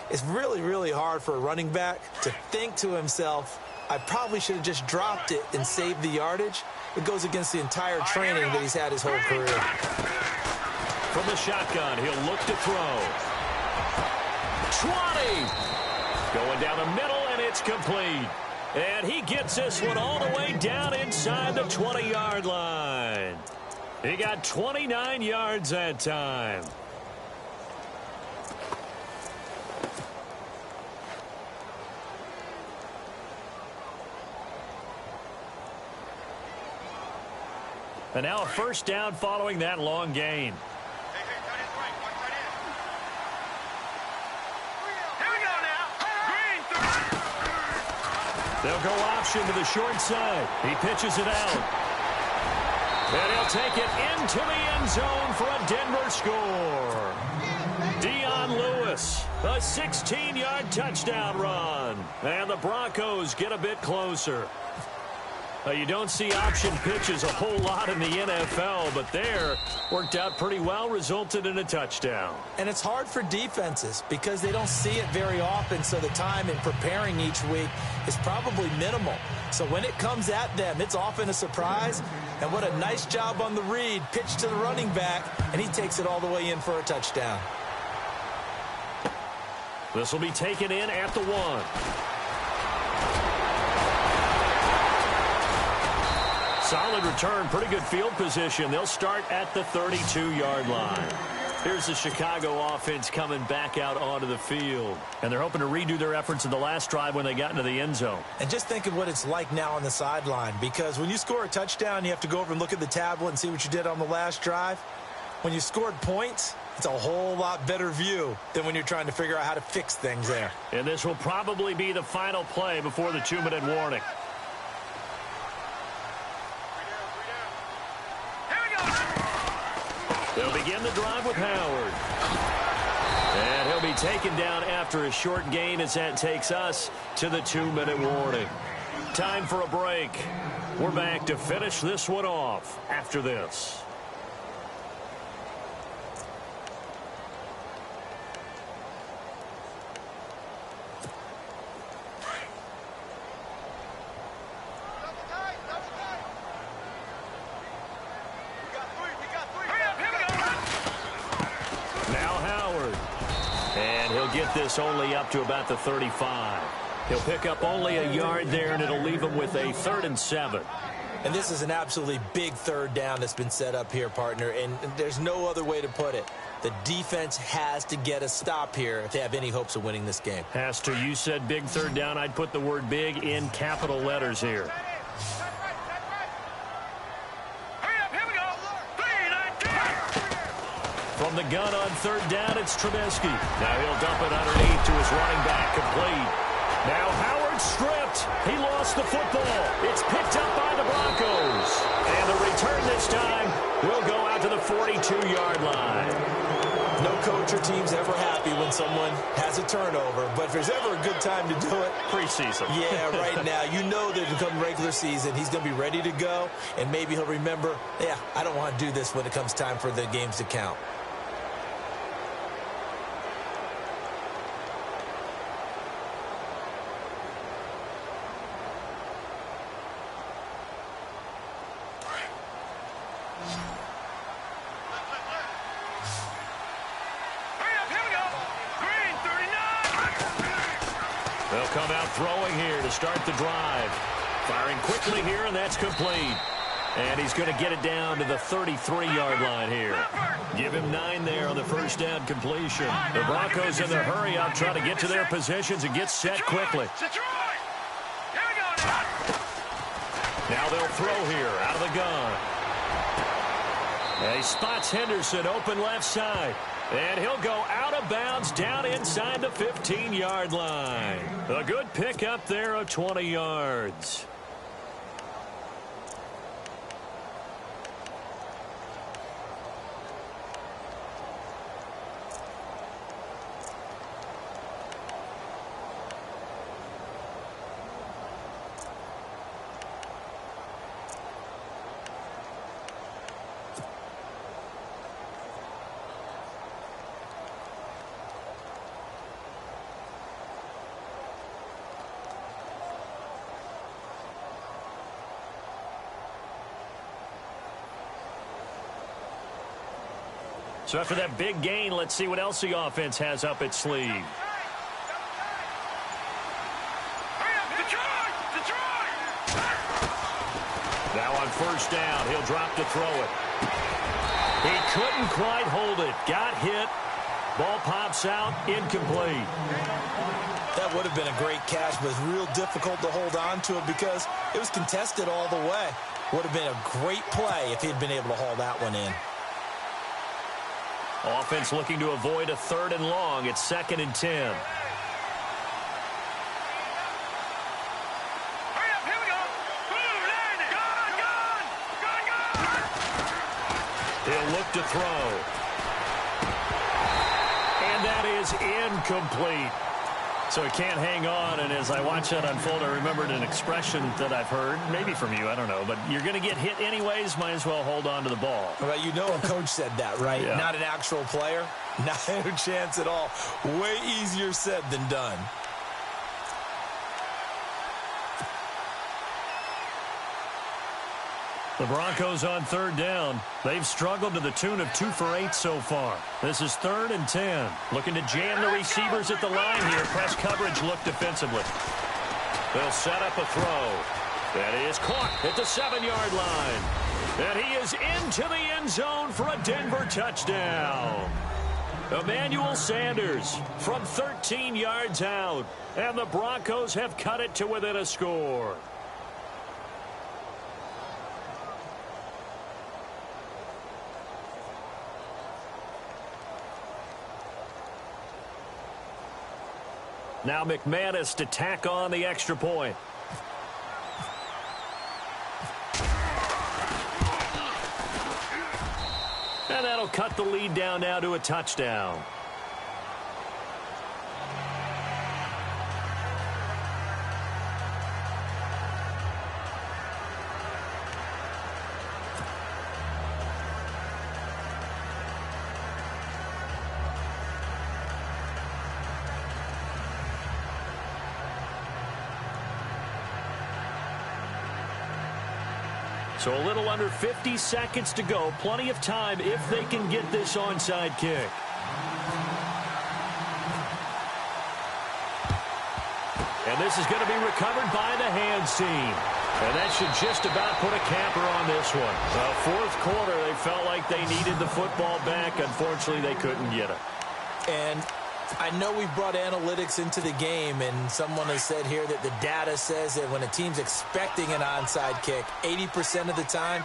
It's really, really hard for a running back to think to himself, I probably should have just dropped it and saved the yardage. It goes against the entire training that he's had his whole career. From the shotgun, he'll look to throw. 20! Going down the middle, and it's complete. And he gets this one all the way down inside the 20-yard line. He got 29 yards that time. And now a first down following that long gain. They'll go option to the short side. He pitches it out. And he'll take it into the end zone for a Denver score. Dion Lewis, a 16-yard touchdown run. And the Broncos get a bit closer. You don't see option pitches a whole lot in the NFL, but there worked out pretty well, resulted in a touchdown. And it's hard for defenses because they don't see it very often, so the time in preparing each week is probably minimal. So when it comes at them, it's often a surprise. And what a nice job on the read, pitch to the running back, and he takes it all the way in for a touchdown. This will be taken in at the 1. Solid return, pretty good field position. They'll start at the 32-yard line. Here's the Chicago offense coming back out onto the field. And they're hoping to redo their efforts in the last drive when they got into the end zone. And just think of what it's like now on the sideline, because when you score a touchdown, you have to go over and look at the tablet and see what you did on the last drive. When you scored points, it's a whole lot better view than when you're trying to figure out how to fix things there. And this will probably be the final play before the 2-minute warning. They'll begin the drive with Howard. And he'll be taken down after a short gain as that takes us to the 2-minute warning. Time for a break. We're back to finish this one off after this. Get this only up to about the 35. He'll pick up only a yard there, and it'll leave him with a 3rd and 7. And this is an absolutely big third down that's been set up here, partner, and there's no other way to put it. The defense has to get a stop here if they have any hopes of winning this game. Has to. You said big third down. I'd put the word big in capital letters here. From the gun on 3rd down, it's Trubisky. Now he'll dump it underneath to his running back, complete. Now Howard stripped. He lost the football. It's picked up by the Broncos. And the return this time will go out to the 42-yard line. No coach or team's ever happy when someone has a turnover, but if there's ever a good time to do it, preseason. Yeah, right now. You know that come regular season, he's going to be ready to go, and maybe he'll remember, yeah, I don't want to do this when it comes time for the games to count. They'll come out throwing here to start the drive. Firing quickly here, and that's complete. And he's going to get it down to the 33-yard line here. Give him 9 there on the first down completion. The Broncos in their hurry-up trying to get to their positions and get set quickly. Now they'll throw here out of the gun. And he spots Henderson open left side. And he'll go out of bounds down inside the 15-yard line. A good pickup there of 20 yards. So after that big gain, let's see what else the offense has up its sleeve. Now on first down, he'll drop to throw it. He couldn't quite hold it. Got hit. Ball pops out. Incomplete. That would have been a great catch, but it's real difficult to hold on to it because it was contested all the way. Would have been a great play if he'd been able to haul that one in. Offense looking to avoid a 3rd and long. It's 2nd and 10. He'll look to throw. And that is incomplete. So he can't hang on, and as I watch that unfold, I remembered an expression that I've heard, maybe from you, I don't know, but you're going to get hit anyways, might as well hold on to the ball. Well, you know a coach said that, right? Yeah. Not an actual player. Not a chance at all. Way easier said than done. The Broncos on 3rd down. They've struggled to the tune of 2 for 8 so far. This is 3rd and 10. Looking to jam the receivers at the line here. Press coverage look defensively. They'll set up a throw. That is caught at the 7-yard line. And he is into the end zone for a Denver touchdown. Emmanuel Sanders from 13 yards out. And the Broncos have cut it to within a score. Now McManus to tack on the extra point. And that'll cut the lead down now to a touchdown. So a little under 50 seconds to go. Plenty of time if they can get this onside kick. And this is going to be recovered by the hands team. And that should just about put a capper on this one. Fourth quarter, they felt like they needed the football back. Unfortunately, they couldn't get it. And I know we brought analytics into the game, and someone has said here that the data says that when a team's expecting an onside kick, 80% of the time,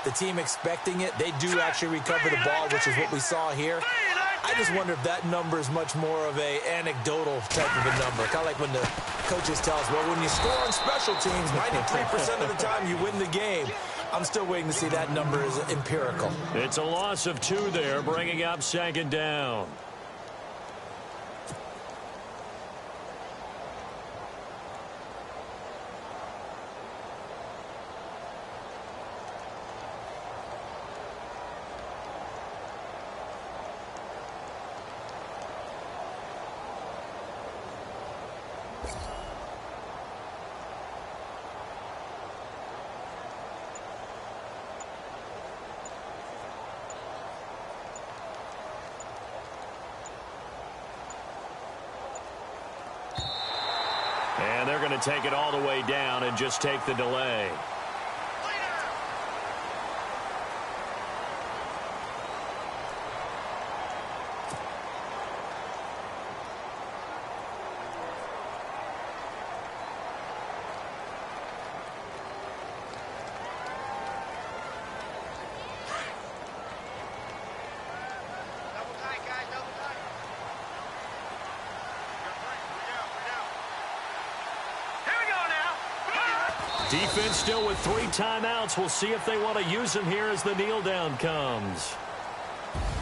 the team expecting it, they do actually recover the ball, which is what we saw here. I just wonder if that number is much more of a anecdotal type of a number. Kind of like when the coaches tell us, well, when you score on special teams, 93% of the time you win the game. I'm still waiting to see that number is empirical. It's a loss of 2 there, bringing up 2nd down. And they're going to take it all the way down and just take the delay. Defense still with 3 timeouts. We'll see if they want to use them here as the kneel down comes.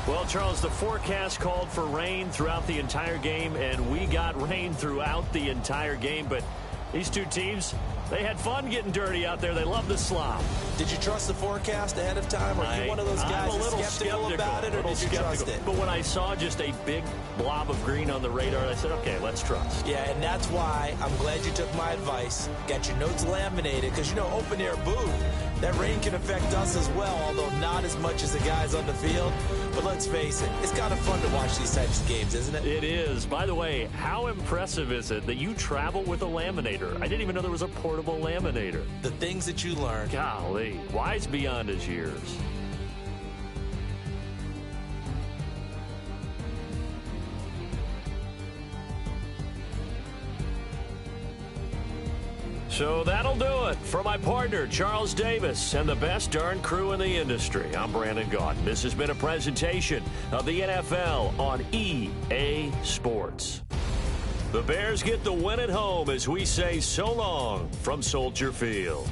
Well, Charles, the forecast called for rain throughout the entire game, and we got rain throughout the entire game. But these two teams, they had fun getting dirty out there. They love the slop. Did you trust the forecast ahead of time? Or are you one of those guys I'm a little skeptical? skeptical about it, or did you trust it? But when I saw just a big blob of green on the radar, I said, okay, let's trust. Yeah, and that's why I'm glad you took my advice. Got your notes laminated, because, you know, open-air booth, that rain can affect us as well, although not as much as the guys on the field. But let's face it, it's kind of fun to watch these types of games, isn't it? It is. By the way, how impressive is it that you travel with a laminator? I didn't even know there was a portable laminator. The things that you learn. Golly, wise beyond his years. So that'll do it. For my partner, Charles Davis, and the best darn crew in the industry, I'm Brandon Gaudin. This has been a presentation of the NFL on EA Sports. The Bears get the win at home as we say so long from Soldier Field.